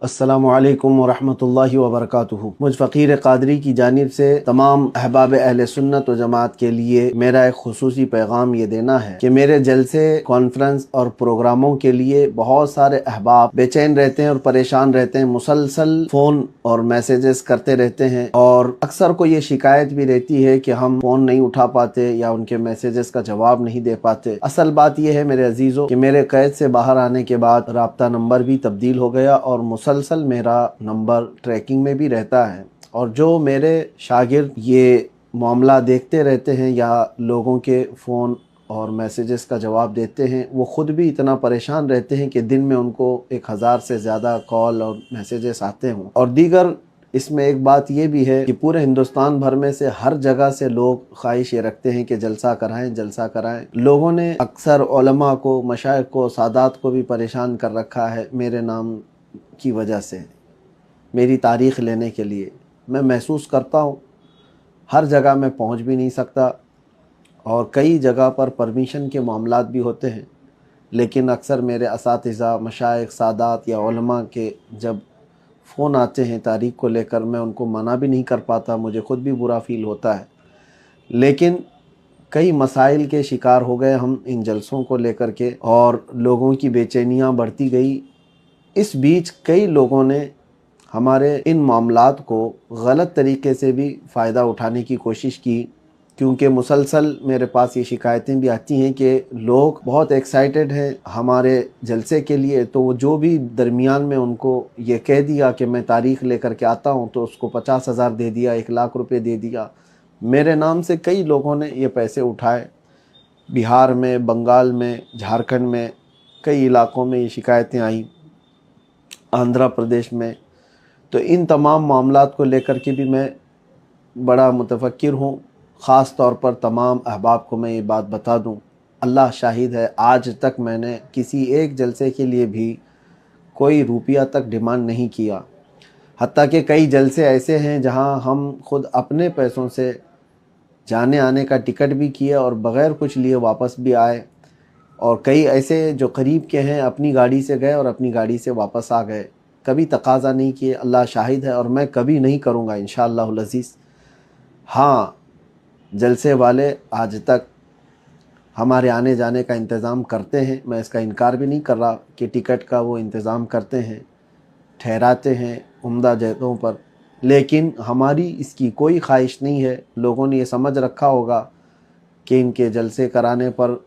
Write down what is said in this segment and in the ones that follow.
अस्सलामु अलैकुम वरहमतुल्लाहि वबरकातुहू। मुझ फ़कीर क़ादरी की जानिब से तमाम अहबाब अहले सुन्नत व जमात के लिए मेरा एक खुसूसी पैगाम ये देना है कि मेरे जलसे, कॉन्फ्रेंस और प्रोग्रामों के लिए बहुत सारे अहबाब बेचैन रहते हैं और परेशान रहते हैं। मुसलसल फ़ोन और मैसेजेस करते रहते हैं और अक्सर को ये शिकायत भी रहती है कि हम फ़ोन नहीं उठा पाते या उनके मैसेजेस का जवाब नहीं दे पाते। असल बात यह है मेरे अजीज़ों कि मेरे कैद से बाहर आने के बाद राब्ता नंबर भी तब्दील हो गया और मुसलसल मेरा नंबर ट्रैकिंग में भी रहता है। और जो मेरे शागिर्द ये मामला देखते रहते हैं या लोगों के फ़ोन और मैसेजेस का जवाब देते हैं, वो ख़ुद भी इतना परेशान रहते हैं कि दिन में उनको 1000 से ज़्यादा कॉल और मैसेजेस आते हों। और दीगर इसमें एक बात ये भी है कि पूरे हिंदुस्तान भर में से हर जगह से लोग ख्वाहिश ये रखते हैं कि जलसा कराएं, जलसा कराएं। लोगों ने अक्सर उलमा को, मशाइख को, सादात को भी परेशान कर रखा है मेरे नाम की वजह से, मेरी तारीख़ लेने के लिए। मैं महसूस करता हूँ हर जगह मैं पहुँच भी नहीं सकता और कई जगह पर परमिशन के मामलात भी होते हैं, लेकिन अक्सर मेरे असातिज़ा, मशाइख, सादात या उलमा के जब फ़ोन आते हैं तारीख़ को लेकर, मैं उनको मना भी नहीं कर पाता, मुझे ख़ुद भी बुरा फ़ील होता है। लेकिन कई मसाइल के शिकार हो गए हम इन जलसों को लेकर के और लोगों की बेचैनियाँ बढ़ती गई। इस बीच कई लोगों ने हमारे इन मामलात को गलत तरीके से भी फ़ायदा उठाने की कोशिश की, क्योंकि मुसलसल मेरे पास ये शिकायतें भी आती हैं कि लोग बहुत एक्साइटेड हैं हमारे जलसे के लिए, तो वो जो भी दरमियान में उनको ये कह दिया कि मैं तारीख़ लेकर के आता हूँ, तो उसको 50,000 दे दिया, 1 लाख रुपए दे दिया। मेरे नाम से कई लोगों ने ये पैसे उठाए। बिहार में, बंगाल में, झारखंड में, कई इलाक़ों में ये शिकायतें आईं, आंध्र प्रदेश में। तो इन तमाम मामलात को लेकर के भी मैं बड़ा मुतफक्किर हूँ। ख़ास तौर पर तमाम अहबाब को मैं ये बात बता दूँ, अल्लाह शाहिद है, आज तक मैंने किसी एक जलसे के लिए भी कोई रुपया तक डिमांड नहीं किया। हत्ता कि कई जलसे ऐसे हैं जहाँ हम खुद अपने पैसों से जाने आने का टिकट भी किए और बग़ैर कुछ लिए वापस भी आए। और कई ऐसे जो करीब के हैं अपनी गाड़ी से गए और अपनी गाड़ी से वापस आ गए, कभी तकाज़ा नहीं किए। अल्लाह शाहिद है और मैं कभी नहीं करूँगा इंशाअल्लाहुल अज़ीज़। हाँ, जलसे वाले आज तक हमारे आने जाने का इंतज़ाम करते हैं, मैं इसका इनकार भी नहीं कर रहा कि टिकट का वो इंतज़ाम करते हैं, ठहराते हैं उम्दा जगहों पर, लेकिन हमारी इसकी कोई ख्वाहिश नहीं है। लोगों ने ये समझ रखा होगा कि इनके जलसे कराने पर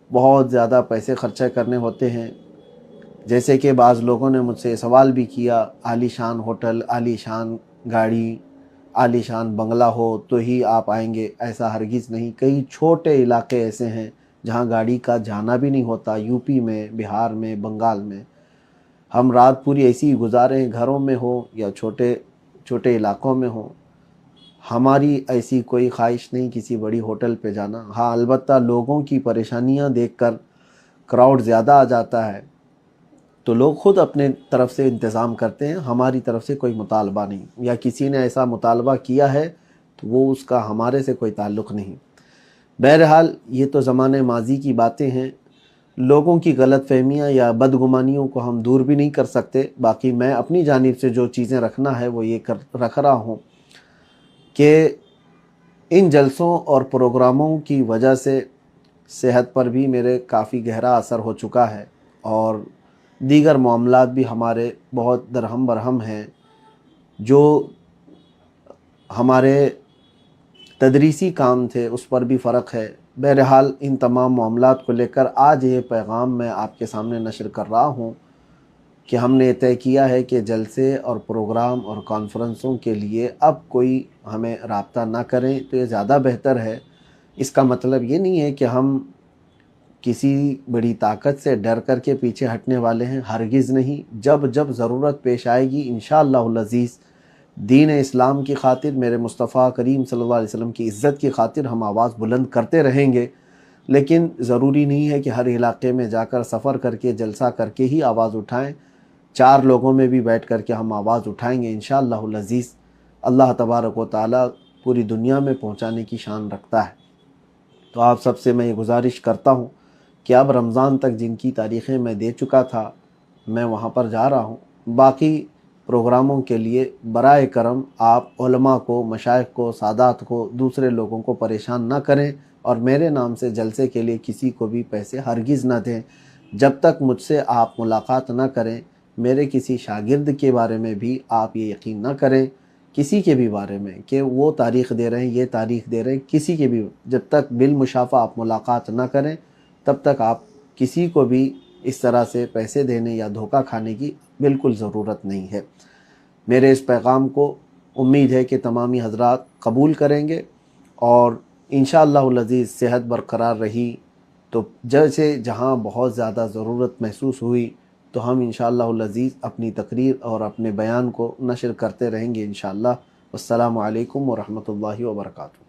बहुत ज़्यादा पैसे खर्चा करने होते हैं। जैसे कि बाज़ लोगों ने मुझसे सवाल भी किया, आलीशान होटल, आलीशान गाड़ी, आलीशान बंगला हो तो ही आप आएंगे। ऐसा हरगिज़ नहीं। कई छोटे इलाके ऐसे हैं जहां गाड़ी का जाना भी नहीं होता, यूपी में, बिहार में, बंगाल में। हम रात पूरी ऐसी ही गुजारें, घरों में हो या छोटे छोटे इलाक़ों में हो। हमारी ऐसी कोई ख्वाहिश नहीं किसी बड़ी होटल पे जाना। हाँ, अलबत्ता लोगों की परेशानियां देखकर क्राउड ज़्यादा आ जाता है तो लोग ख़ुद अपने तरफ से इंतज़ाम करते हैं, हमारी तरफ से कोई मुतालबा नहीं, या किसी ने ऐसा मुतालबा किया है तो वो उसका हमारे से कोई ताल्लुक़ नहीं। बहरहाल ये तो ज़माने माजी की बातें हैं। लोगों की गलतफ़हमियाँ या बदगुमानियों को हम दूर भी नहीं कर सकते। बाकी मैं अपनी जानिब से जो चीज़ें रखना है वो ये रख रहा हूँ कि इन जलसों और प्रोग्रामों की वजह से सेहत पर भी मेरे काफ़ी गहरा असर हो चुका है और दीगर मामलात भी हमारे बहुत दरहम बरहम हैं। जो हमारे तदरीसी काम थे उस पर भी फ़र्क है। बहरहाल इन तमाम मामलात को लेकर आज ये पैगाम मैं आपके सामने नशर कर रहा हूँ कि हमने तय किया है कि जलसे और प्रोग्राम और कॉन्फ्रेंसों के लिए अब कोई हमें राब्ता ना करें तो ये ज़्यादा बेहतर है। इसका मतलब ये नहीं है कि हम किसी बड़ी ताकत से डर कर के पीछे हटने वाले हैं, हरगिज़ नहीं। जब जब ज़रूरत पेश आएगी इंशाअल्लाहुल अज़ीज़, दीन इस्लाम की खातिर, मेरे मुस्तफ़ा करीम सल्लल्लाहु अलैहि वसल्लम की इज़्ज़त की खातिर हम आवाज़ बुलंद करते रहेंगे। लेकिन ज़रूरी नहीं है कि हर इलाके में जाकर सफ़र करके, जलसा करके ही आवाज़ उठाएं। 4 लोगों में भी बैठ कर के हम आवाज़ उठाएंगे इंशाअल्लाहुल अज़ीज़। अल्लाह तबारक व तआला पूरी दुनिया में पहुँचाने की शान रखता है। तो आप सबसे मैं ये गुजारिश करता हूँ कि अब रमज़ान तक जिनकी तारीख़ें मैं दे चुका था, मैं वहाँ पर जा रहा हूँ। باقی پروگراموں کے لیے برائے کرم آپ علماء کو، مشائخ کو، سادات کو، دوسرے لوگوں کو پریشان نہ کریں، اور میرے نام سے جلسے کے لیے کسی کو بھی پیسے ہرگز نہ دیں۔ جب تک مجھ سے آپ ملاقات نہ کریں، میرے کسی شاگرد کے بارے میں بھی آپ یہ یقین نہ کریں، کسی کے بھی بارے میں کہ وہ تاریخ دے رہے ہیں، یہ تاریخ دے رہے ہیں، کسی کے بھی، جب تک بالمشافہ آپ ملاقات نہ کریں تب تک آپ کسی کو بھی اس طرح سے پیسے دینے یا دھوکہ کھانے کی بالکل ضرورت نہیں ہے۔ میرے اس پیغام کو امید ہے کہ تمامی حضرات قبول کریں گے، اور انشاءاللہ العزیز صحت برقرار رہی تو جیسے جہاں بہت زیادہ ضرورت محسوس ہوئی تو ہم انشاءاللہ العزیز اپنی تقریر اور اپنے بیان کو نشر کرتے رہیں گے انشاءاللہ۔ والسلام علیکم ورحمۃ اللہ وبرکاتہ۔